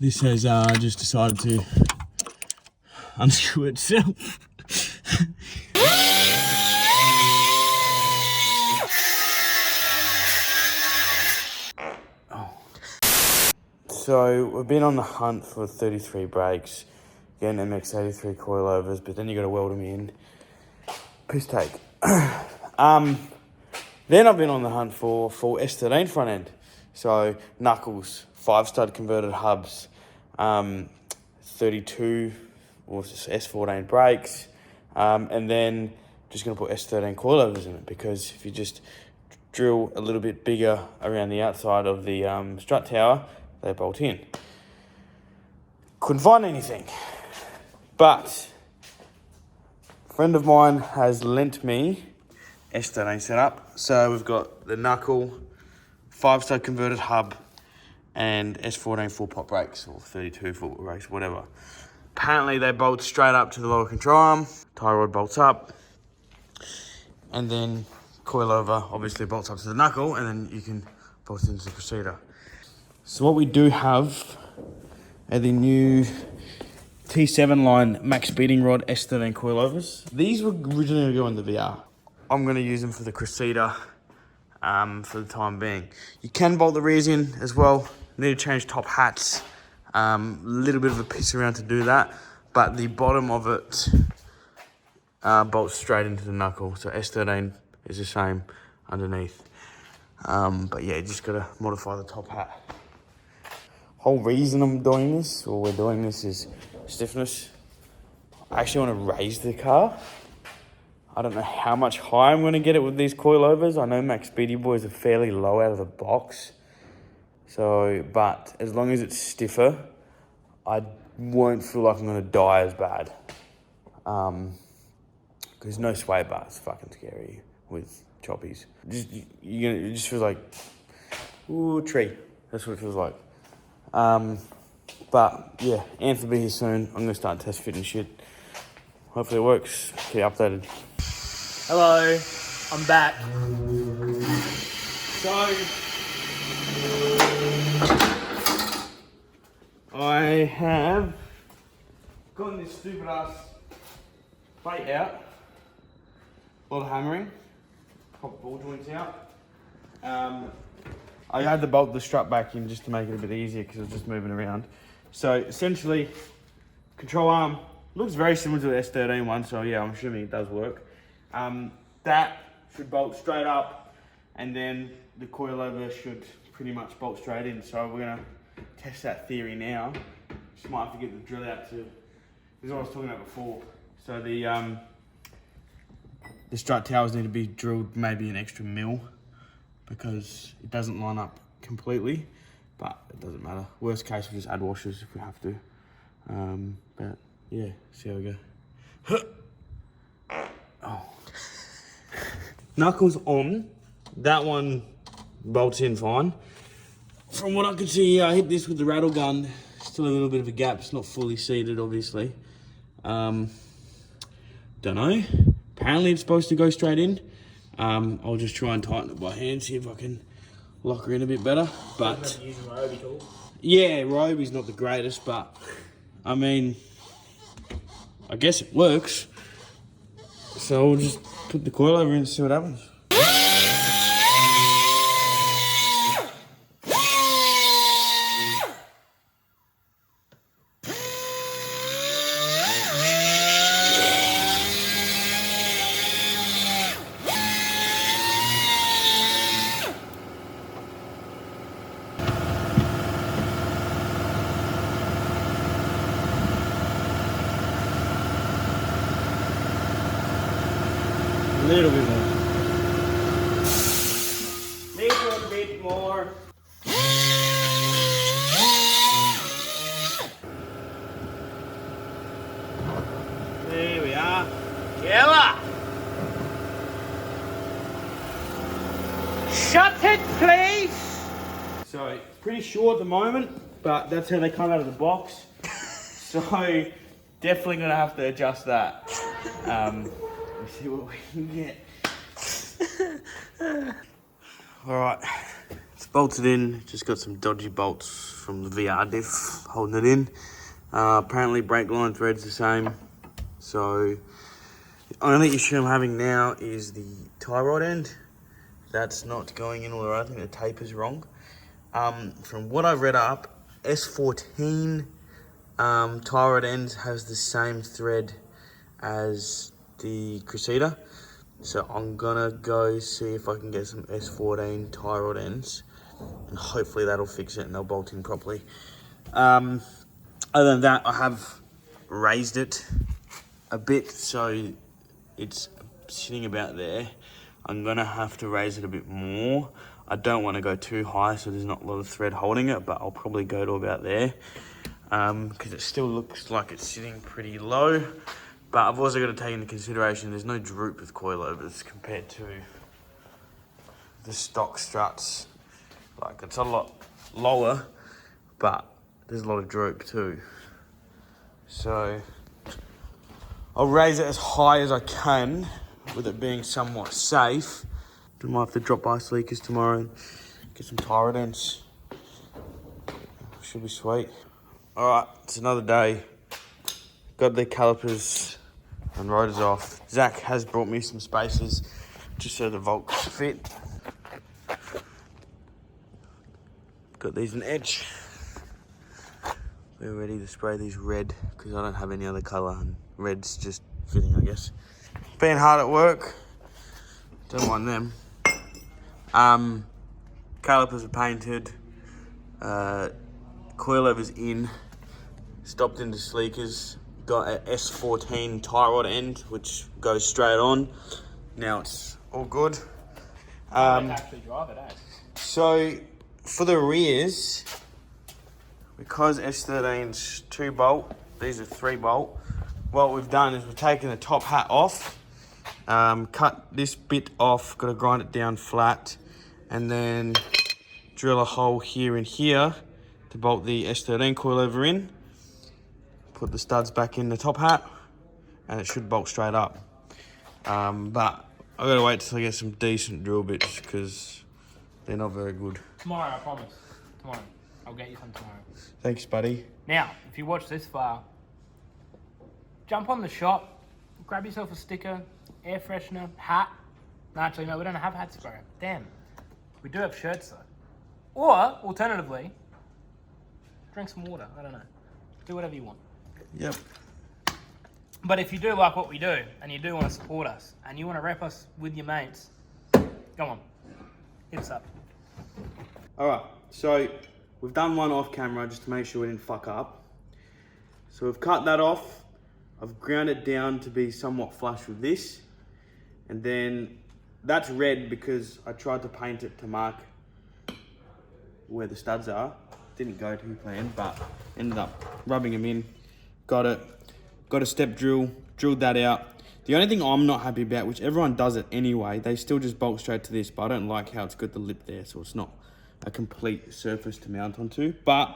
This has just decided to unscrew itself. So we've been on the hunt for 33 brakes, getting MX83 coilovers, but then you got to weld them in. Piss take. Then I've been on the hunt for S13 front end. So knuckles, 5-stud converted hubs, 32 or S14 brakes, and then just gonna put S13 coilovers in it, because if you just drill a little bit bigger around the outside of the strut tower, they bolt in. Couldn't find anything, but a friend of mine has lent me S13 setup. So we've got the knuckle, 5-stud converted hub, and S14 full pot brakes, or 32 full pot brakes, whatever. Apparently they bolt straight up to the lower control arm, tie rod bolts up, and then coilover obviously bolts up to the knuckle, and then you can bolt it into the Cressida. So what we do have are the new T7 line max beating rod S13 coilovers. These were originally going to go in the VR. I'm going to use them for the Cressida for the time being. You can bolt the rears in as well. Need to change top hats. Little bit of a piss around to do that, but the bottom of it bolts straight into the knuckle. So S13 is the same underneath. But yeah, just got to modify the top hat. Whole reason I'm doing this, or we're doing this, is stiffness. I actually want to raise the car. I don't know how much higher I'm going to get it with these coilovers. I know Max Speedy Boys are fairly low out of the box. So, but as long as it's stiffer, I won't feel like I'm going to die as bad. Because no sway bar is fucking scary with choppies. It just feels like, ooh, tree. That's what it feels like. But yeah, Anth will be here soon. I'm gonna start test fit and shit. Hopefully it works. Keep updated. Hello, I'm back. So I have gotten this stupid ass plate out. A lot of hammering. Pop ball joints out. I had to bolt the strut back in just to make it a bit easier because it was just moving around. So essentially, control arm looks very similar to the S13 one, so yeah, I'm assuming it does work. That should bolt straight up, and then the coilover should pretty much bolt straight in. So we're gonna test that theory now. Just might have to get the drill out to, this is what I was talking about before. So the strut towers need to be drilled maybe an extra mil, because it doesn't line up completely, but it doesn't matter. Worst case, we just add washers if we have to. But yeah, see how we go. Oh. Knuckles on. That one bolts in fine. From what I can see here, I hit this with the rattle gun. Still a little bit of a gap. It's not fully seated, obviously. Don't know. Apparently it's supposed to go straight in. I'll just try and tighten it by hand, see if I can lock her in a bit better. But yeah, Roby's not the greatest, but I mean, I guess it works. So we'll just put the coilover in and see what happens. A little bit more. Little bit more. There we are. Killer! Shut it, please! So, it's pretty short at the moment, but that's how they come out of the box. So, definitely gonna have to adjust that. Let's see what we can get. Alright, it's bolted in, just got some dodgy bolts from the VR diff, holding it in. Apparently brake line thread's the same. So the only issue I'm having now is the tie rod end. That's not going in all right. I think the tape is wrong. From what I've read up, S13 tie rod ends has the same thread as the Cressida. So I'm gonna go see if I can get some S14 tie rod ends, and hopefully that'll fix it and they'll bolt in properly. Other than that, I have raised it a bit, so it's sitting about there. I'm gonna have to raise it a bit more. I don't want to go too high so there's not a lot of thread holding it, but I'll probably go to about there because it still looks like it's sitting pretty low. But I've also got to take into consideration there's no droop with coilovers compared to the stock struts. Like, it's a lot lower, but there's a lot of droop too. So I'll raise it as high as I can with it being somewhat safe. I might have to drop ice leakers tomorrow and get some tie rod ends. Should be sweet. All right, it's another day. Got the calipers and rotors off. Zach has brought me some spacers just so the Volt can fit. Got these in edge. We're ready to spray these red because I don't have any other colour and red's just fitting, I guess. Been hard at work. Don't mind them. Calipers are painted. Coilovers in. Stopped into sleekers. Got an S14 tie rod end, which goes straight on. Now it's all good. Actually drive it, eh? So for the rears, because S13's 2 bolt, these are 3 bolt. What we've done is we've taken the top hat off, cut this bit off, got to grind it down flat, and then drill a hole here and here to bolt the S13 coilover in. Put the studs back in the top hat, and it should bolt straight up. But I've got to wait till I get some decent drill bits because they're not very good. Tomorrow, I promise. Tomorrow. I'll get you some tomorrow. Thanks, buddy. Now, if you watch this far, jump on the shop, grab yourself a sticker, air freshener, hat. No, actually, no, we don't have hat spray. Damn. We do have shirts, though. Or, alternatively, drink some water. I don't know. Do whatever you want. Yep. But if you do like what we do, and you do want to support us, and you want to rep us with your mates, go on. Hit us up. All right, so we've done one off camera just to make sure we didn't fuck up. So we've cut that off. I've ground it down to be somewhat flush with this. And then that's red because I tried to paint it to mark where the studs are. Didn't go to plan, but ended up rubbing them in. Got it. Got a step drill, drilled that out. The only thing I'm not happy about, which everyone does it anyway, they still just bolt straight to this, but I don't like how it's got the lip there, so it's not a complete surface to mount onto. But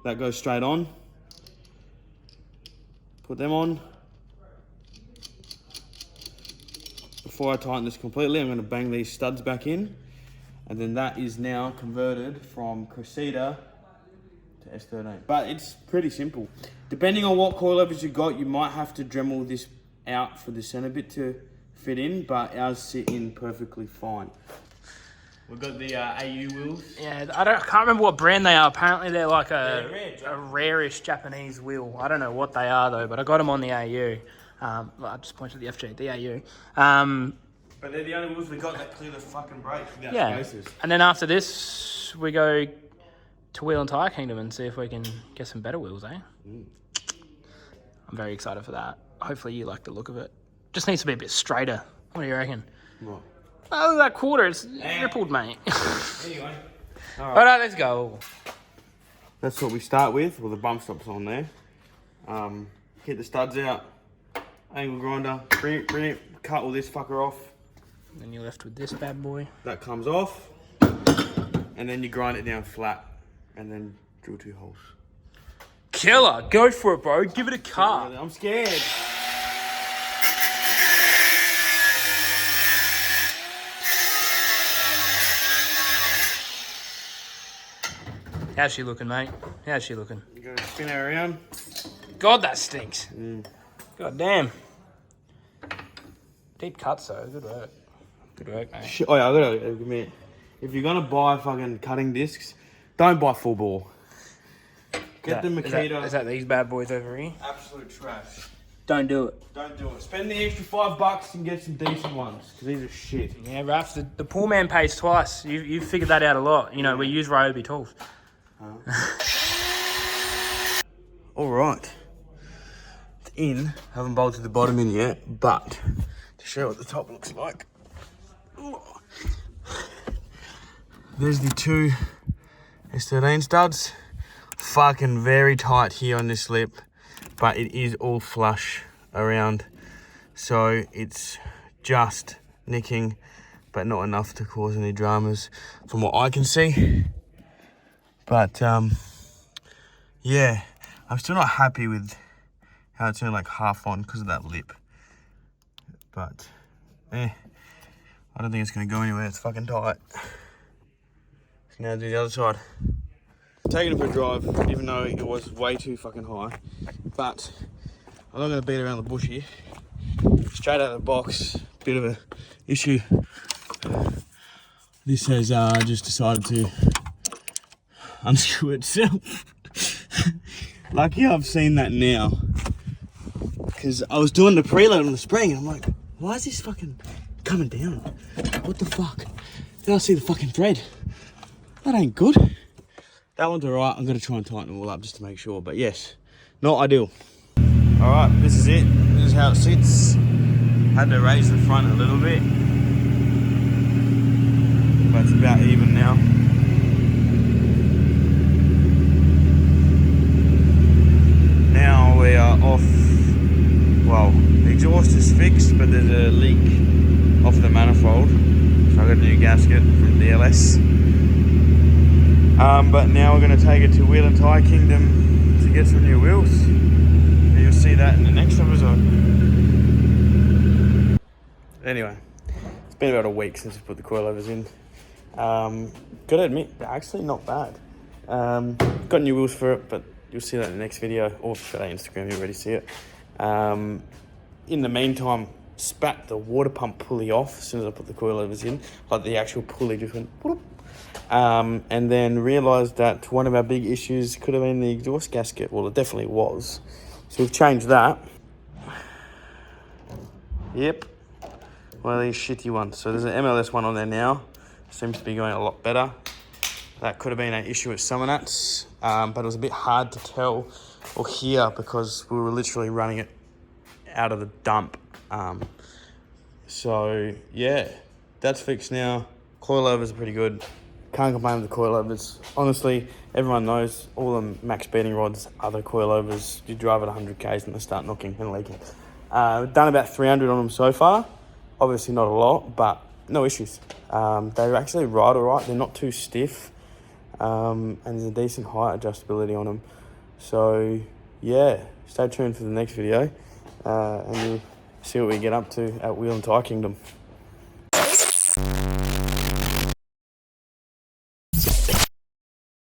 that goes straight on. Put them on. Before I tighten this completely, I'm going to bang these studs back in. And then that is now converted from Cressida to S13. But it's pretty simple. Depending on what coilovers you got, you might have to Dremel this out for the center bit to fit in, but ours sit in perfectly fine. We've got the AU wheels. Yeah, I can't remember what brand they are. Apparently they're like a rarish Japanese wheel. I don't know what they are though, but I got them on the AU. I just pointed at the FG, the AU. But they're the only wheels we got that clear the fucking brakes without spaces. And then after this, we go to Wheel and Tyre Kingdom and see if we can get some better wheels, eh? I'm very excited for that. Hopefully you like the look of it. Just needs to be a bit straighter. What do you reckon? What? Oh, that quarter is rippled, mate. Anyway. All right, let's go. That's what we start with the bump stops on there. Hit the studs out. Angle grinder. Bring it. Cut all this fucker off. Then you're left with this bad boy. That comes off. And then you grind it down flat. And then drill 2 holes. Killer. Go for it, bro. Give it a cut. I'm scared. How's she looking, mate? How's she looking? You gotta spin her around. God, that stinks. God damn. Deep cuts, though. Good work. Good work, mate. Oh yeah, I gotta admit, if you're gonna buy fucking cutting discs, don't buy full bore. Get the Makita. Is that these bad boys over here? Absolute trash. Don't do it. Don't do it. Spend the extra $5 and get some decent ones, because these are shit. Yeah, Raps, the poor man pays twice. You've figured that out a lot. You know, we use Ryobi tools. All right. It's in. Haven't bolted the bottom in yet, but to show what the top looks like. There's the two S13 studs. Fucking very tight here on this lip, but it is all flush around, so it's just nicking, but not enough to cause any dramas from what I can see. But yeah, I'm still not happy with how it's only like half on because of that lip, but I don't think it's gonna go anywhere. It's fucking tight. So now do the other side. Taking it for a drive, even though it was way too fucking high, but I'm not gonna beat around the bush here. Straight out of the box, bit of a issue. This has just decided to unscrew itself. Lucky I've seen that now, because I was doing the preload on the spring and I'm like, why is this fucking coming down? What the fuck? Then I see the fucking thread. That ain't good. That one's alright. I'm going to try and tighten it all up just to make sure. But yes, not ideal. Alright, this is it. This is how it sits. Had to raise the front a little bit, but it's about even now. Now we are off. Well, the exhaust is fixed, but there's a leak off the manifold. So I got a new gasket from DLS. But now we're going to take it to Wheel and Tyre Kingdom to get some new wheels. And you'll see that in the next episode. Anyway, it's been about a week since we put the coilovers in. Gotta admit, they're actually not bad. Got new wheels for it, but you'll see that in the next video, or if you go to Instagram, you already see it. In the meantime, spat the water pump pulley off as soon as I put the coilovers in. Like the actual pulley just went whoop. And then realised that one of our big issues could have been the exhaust gasket. Well, it definitely was. So we've changed that. Yep. One of these shitty ones. So there's an MLS one on there now. Seems to be going a lot better. That could have been an issue with some of that. But it was a bit hard to tell or hear because we were literally running it out of the dump. So yeah, that's fixed now. Coilovers are pretty good. Can't complain with the coilovers. Honestly, everyone knows all the max beating rods are the coilovers. You drive at 100 k's and they start knocking and leaking. We've done about 300 on them so far. Obviously not a lot, but no issues. They're actually right alright. They're not too stiff. And there's a decent height adjustability on them. So yeah, stay tuned for the next video. And you'll see what we get up to at Wheel and Tyre Kingdom.